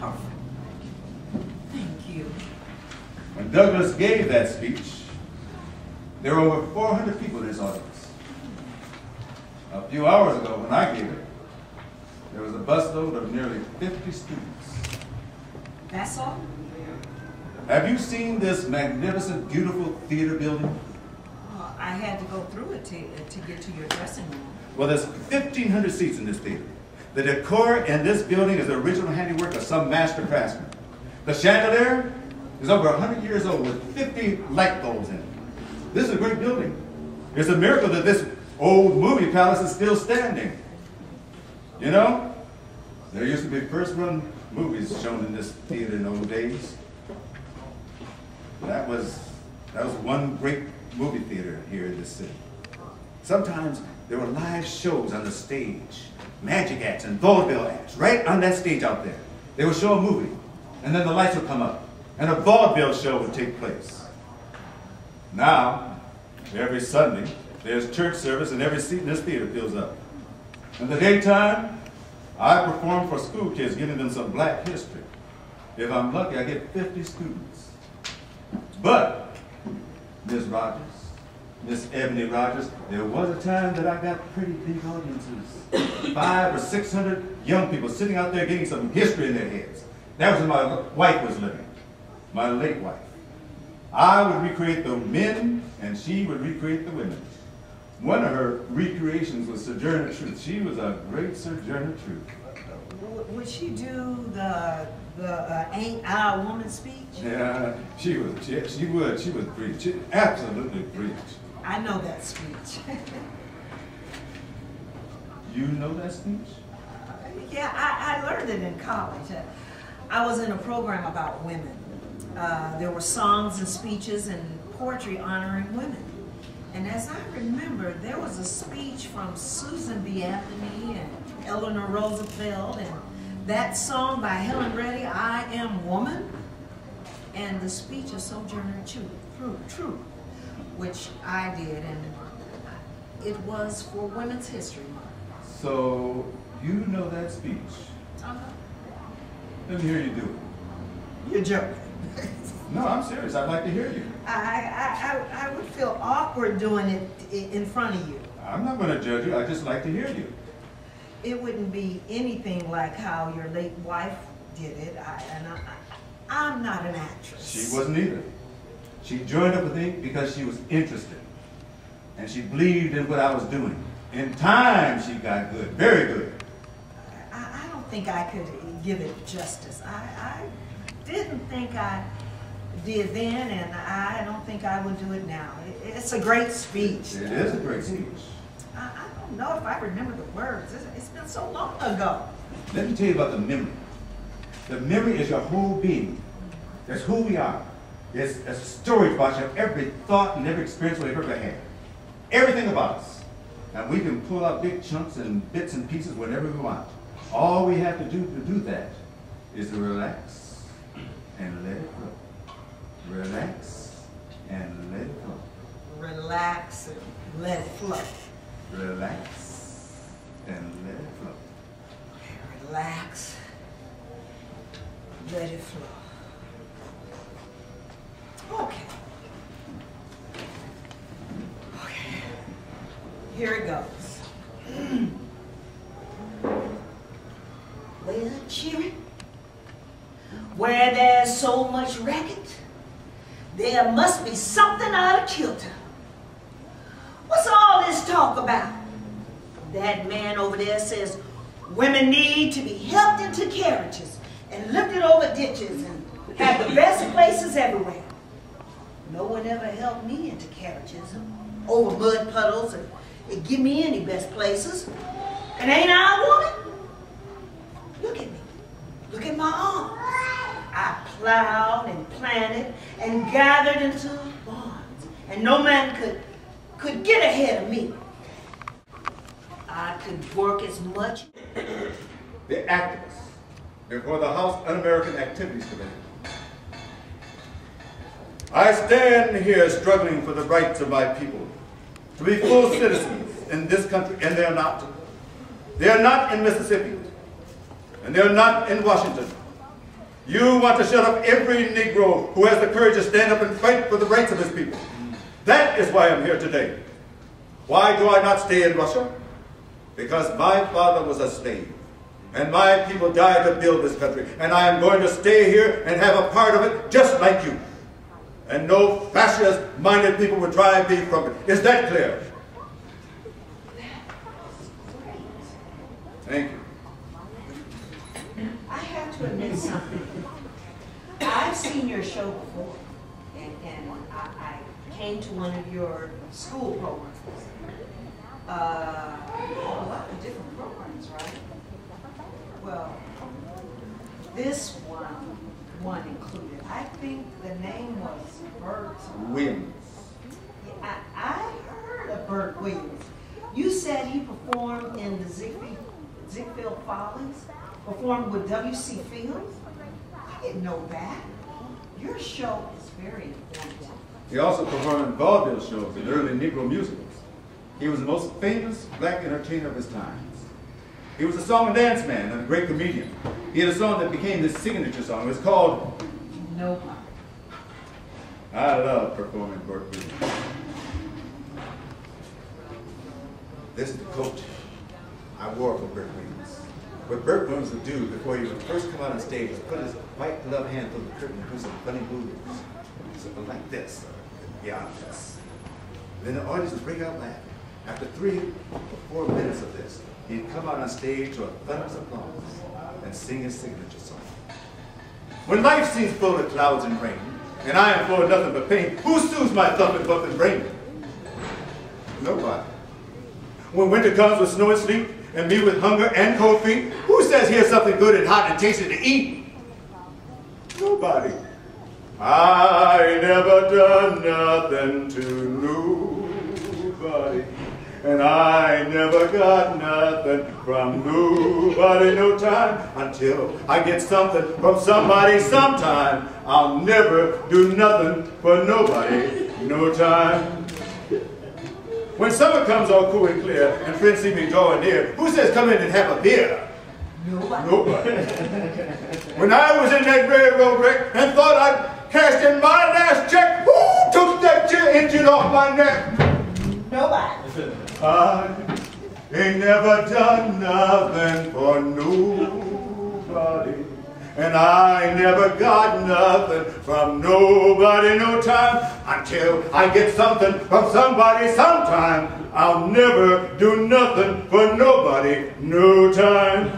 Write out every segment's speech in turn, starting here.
powerful. Thank you. When Douglas gave that speech, there were over 400 people in his audience. A few hours ago, when I gave it, there was a busload of nearly 50 students. That's all? Have you seen this magnificent, beautiful theater building? I had to go through it to get to your dressing room. Well, there's 1,500 seats in this theater. The decor in this building is the original handiwork of some master craftsman. The chandelier is over 100 years old with 50 light bulbs in it. This is a great building. It's a miracle that this old movie palace is still standing. You know, there used to be first-run movies shown in this theater in old days. That was one great movie theater here in this city. Sometimes there were live shows on the stage, magic acts and vaudeville acts, right on that stage out there. They would show a movie, and then the lights would come up, and a vaudeville show would take place. Now, every Sunday, there's church service, and every seat in this theater fills up. In the daytime, I perform for school kids, giving them some black history. If I'm lucky, I get 50 students. But, Miss Rogers, Miss Ebony Rogers, there was a time that I got pretty big audiences. 500 or 600 young people sitting out there getting some history in their heads. That was when my wife was living, my late wife. I would recreate the men, and she would recreate the women. One of her recreations was Sojourner Truth. She was a great Sojourner Truth. Would she do the Ain't I a Woman speech? Yeah, she would. She would preach. She absolutely preach. I know that speech. You know that speech? Yeah, I learned it in college. I was in a program about women. There were songs and speeches and poetry honoring women. And as I remember, there was a speech from Susan B. Anthony and Eleanor Roosevelt, and that song by Helen Reddy, I Am Woman, and the speech of Sojourner Truth, which I did, and it was for Women's History Month. So, you know that speech? Let me hear you do it. You're joking. No, I'm serious. I'd like to hear you. I would feel awkward doing it in front of you. I'm not going to judge you. I'd just like to hear you. It wouldn't be anything like how your late wife did it. I'm not an actress. She wasn't either. She joined up with me because she was interested. And she believed in what I was doing. In time, she got good. Very good. I don't think I could give it justice. I didn't think I did then, and I don't think I would do it now. It's a great speech. It is a great speech. I don't know if I remember the words. It's been so long ago. Let me tell you about the memory. The memory is your whole being. That's who we are. It's a storage box of every thought and every experience we've ever had. Everything about us. And we can pull out big chunks and bits and pieces whenever we want. All we have to do that is to relax and let it flow. Relax and let it flow. Relax and let it flow. Relax and let it flow. Relax. Let it flow. Okay. Okay. Here it goes. Well, children, where there's so much racket, there must be something out of kilter. What's all this talk about? That man over there says women need to be helped into carriages and lifted over ditches and have the best places everywhere. No one ever helped me into carriages over mud puddles and give me any best places. And ain't I a woman? Look at me. Look at my arms. I plowed and planted and gathered into barns, and no man could get ahead of me. I could work as much. The activists before the House Un-American Activities Committee. I stand here struggling for the rights of my people to be full citizens in this country, and they're not. They're not in Mississippi, and they're not in Washington, You want to shut up every Negro who has the courage to stand up and fight for the rights of his people. That is why I'm here today. Why do I not stay in Russia? Because my father was a slave, and my people died to build this country, and I am going to stay here and have a part of it just like you. And no fascist-minded people will drive me from it. Is that clear? Thank you. I have to admit something. I've seen your show before, and I came to one of your school programs. A lot of different programs, right? Well, this one included. I think the name was Bert Williams. I heard of Bert Williams. You said he performed in the Ziegfeld Follies, performed with W.C. Fields. I didn't know that. Your show is very informative. He also performed in vaudeville shows and early Negro musicals. He was the most famous black entertainer of his times. He was a song and dance man and a great comedian. He had a song that became his signature song. It was called Nobody. I love performing Bert Williams. This is the coat I wore for Bert Williams. What Bert Williams would do before he would first come out on stage was put his white glove hand through the curtain and do some funny moves. Something like this, or beyond this. Then the audience would break out laughing. After 3 or 4 minutes of this, he'd come out on stage to a thunderous applause and sing his signature song. When life seems full of clouds and rain, and I am full of nothing but pain, who soothes my thumping, bumping brain? Nobody. When winter comes with snow and sleet, and me with hunger and cold feet, who says here's something good and hot and tasty to eat? Nobody. I never done nothing to nobody, and I never got nothing from nobody no time until I get something from somebody sometime. I'll never do nothing for nobody no time. When summer comes all cool and clear, and friends see me drawing near, who says come in and have a beer? Nobody. Nobody. When I was in that railroad wreck and thought I'd cashed in my last check, who took that engine off my neck? Nobody. I ain't never done nothing for nobody, and I never got nothing from nobody no time until I get something from somebody sometime. I'll never do nothing for nobody no time.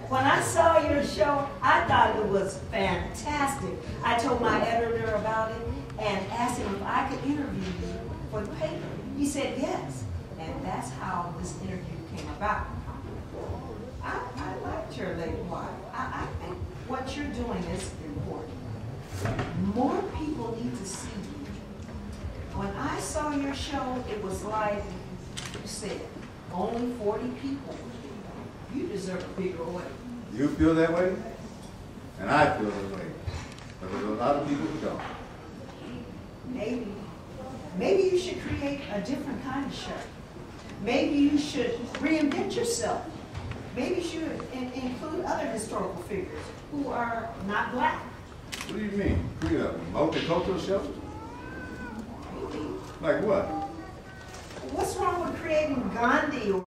When I saw your show, I thought it was fantastic. I told my editor about it and asked him if I could interview you for the paper. He said yes, and that's how this interview came about. I liked your late wife. I think what you're doing is important. More people need to see you. When I saw your show, it was like you said, only 40 people. You deserve a bigger award. You feel that way? And I feel that way. But there's a lot of people who don't. Maybe you should create a different kind of show. Maybe you should reinvent yourself. Maybe you should include other historical figures who are not black. What do you mean? Create a multicultural show? Like what? What's wrong with creating Gandhi?